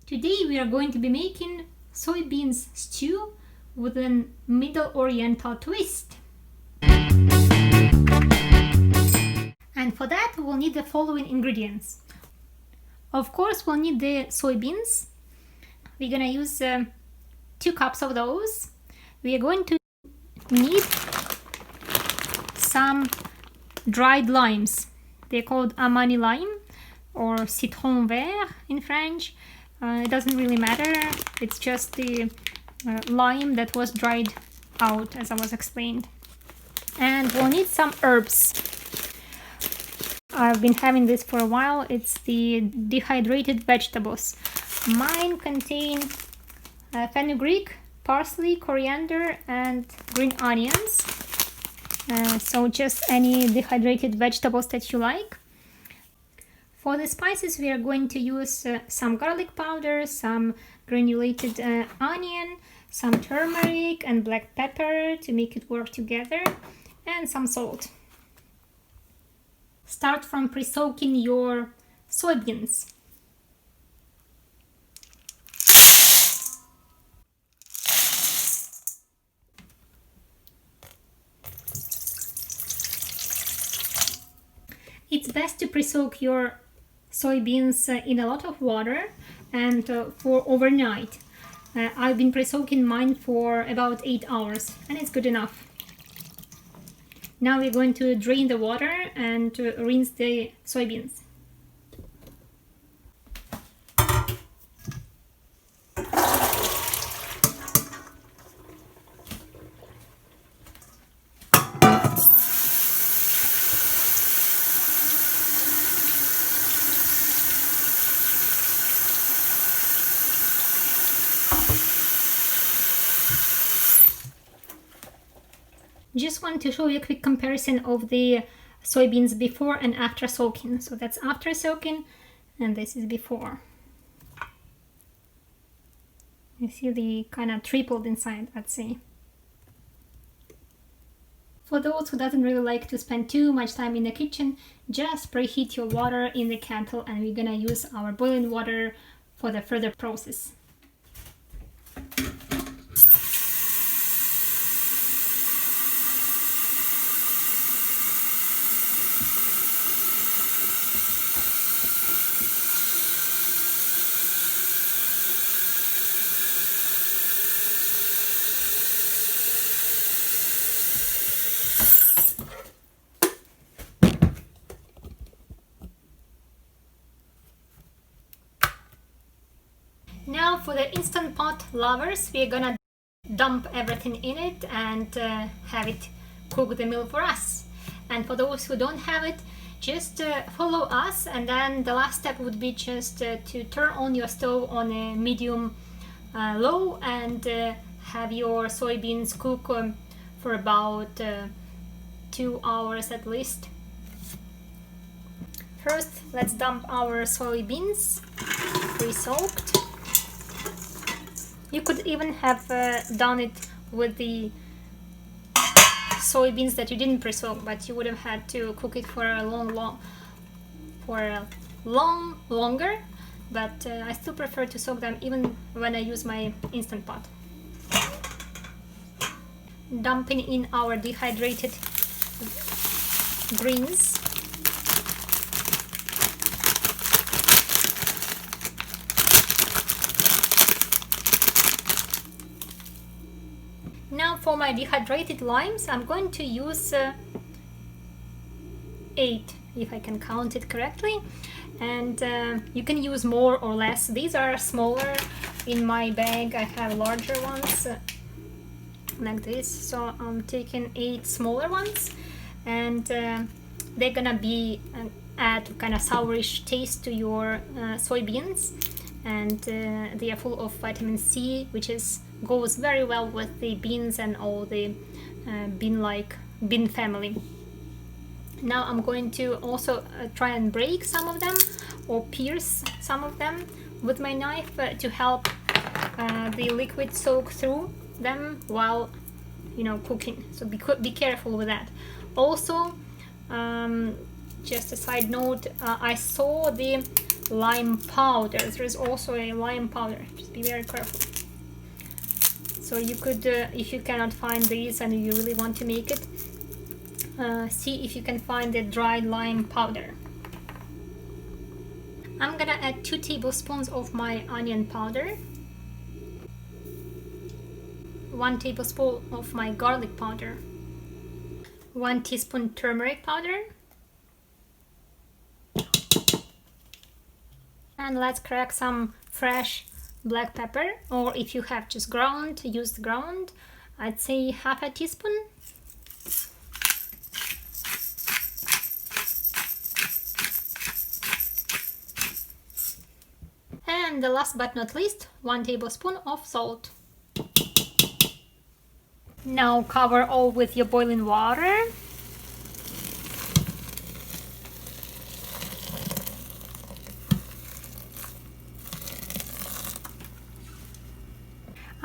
Today we are going to be making soybeans stew with a Middle Oriental twist. And for that we'll need the following ingredients. Of course we'll need the soybeans. We're gonna use 2 cups of those. We are going to need some dried limes. They're called Amani lime or citron vert in French. It doesn't really matter, it's just the lime that was dried out, as I was explained. And we'll need some herbs. I've been having this for a while. It's the dehydrated vegetables. Mine contain fenugreek, parsley, coriander, and green onions. So just any dehydrated vegetables that you like. For the spices we are going to use some garlic powder, some granulated onion, some turmeric and black pepper to make it work together, and some salt. Start from pre-soaking your soybeans. It's best to pre-soak your soybeans in a lot of water and for overnight. I've been pre-soaking mine for about 8 hours and it's good enough. Now we're going to drain the water and rinse the soybeans. Just want to show you a quick comparison of the soybeans before and after soaking. So that's after soaking and this is before. You see the kind of tripled inside, I'd say. For those who doesn't really like to spend too much time in the kitchen, just preheat your water in the kettle and we're gonna use our boiling water for the further process. Now for the Instant Pot lovers, we're gonna dump everything in it and have it cook the meal for us. And for those who don't have it, just follow us, and then the last step would be just to turn on your stove on a medium low and have your soybeans cook for about 2 hours at least. First, let's dump our soybeans pre-soaked. You could even have done it with the soybeans that you didn't pre-soak, but you would have had to cook it for a longer. But I still prefer to soak them even when I use my Instant Pot. Dumping in our dehydrated greens. Now for my dehydrated limes, I'm going to use 8, if I can count it correctly, and you can use more or less. These are smaller. In my bag I have larger ones like this, so I'm taking 8 smaller ones, and they're gonna be add kind of sourish taste to your soybeans, and they are full of vitamin C, which goes very well with the beans and all the bean family. Now I'm going to also try and break some of them or pierce some of them with my knife to help the liquid soak through them while cooking. So be careful with that. Also, just a side note, I saw the lime powder. There is also a lime powder. Just be very careful. So you could, if you cannot find these and you really want to make it, see if you can find the dried lime powder. I'm gonna add 2 tablespoons of my onion powder, 1 tablespoon of my garlic powder, 1 teaspoon turmeric powder, and let's crack some fresh black pepper, or if you have just ground, use the ground. I'd say half a teaspoon. And the last but not least, 1 tablespoon of salt. Now cover all with your boiling water.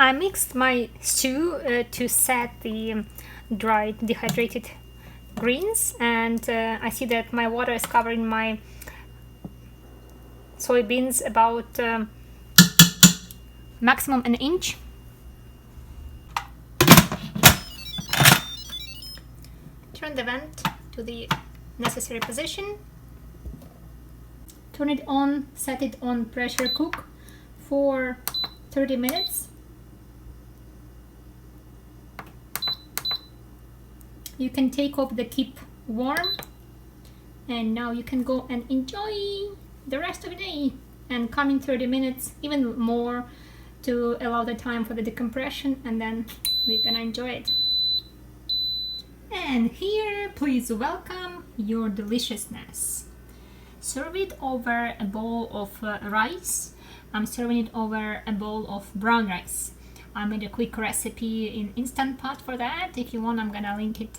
I mixed my stew to set the dried dehydrated greens, and I see that my water is covering my soybeans about maximum an inch. Turn the vent to the necessary position. Turn it on, set it on pressure cook for 30 minutes. You can take off the keep warm, and now you can go and enjoy the rest of the day, and come in 30 minutes, even more, to allow the time for the decompression, and then we're gonna enjoy it. And here, please welcome your deliciousness. Serve it over a bowl of rice. I'm serving it over a bowl of brown rice. I made a quick recipe in Instant Pot for that. If you want, I'm gonna link it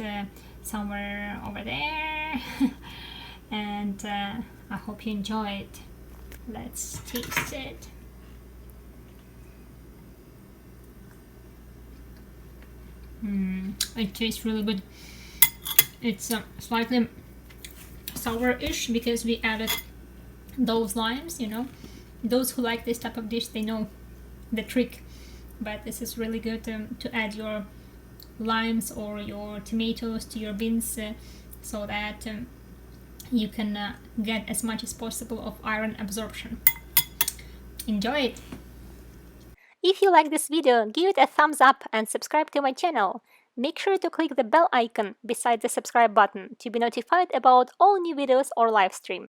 somewhere over there. And I hope you enjoy it. Let's taste it. It tastes really good. It's slightly sour-ish because we added those limes, you know. Those who like this type of dish, they know the trick. But this is really good to add your limes or your tomatoes to your beans so that you can get as much as possible of iron absorption. Enjoy it! If you like this video, give it a thumbs up and subscribe to my channel. Make sure to click the bell icon beside the subscribe button to be notified about all new videos or live stream.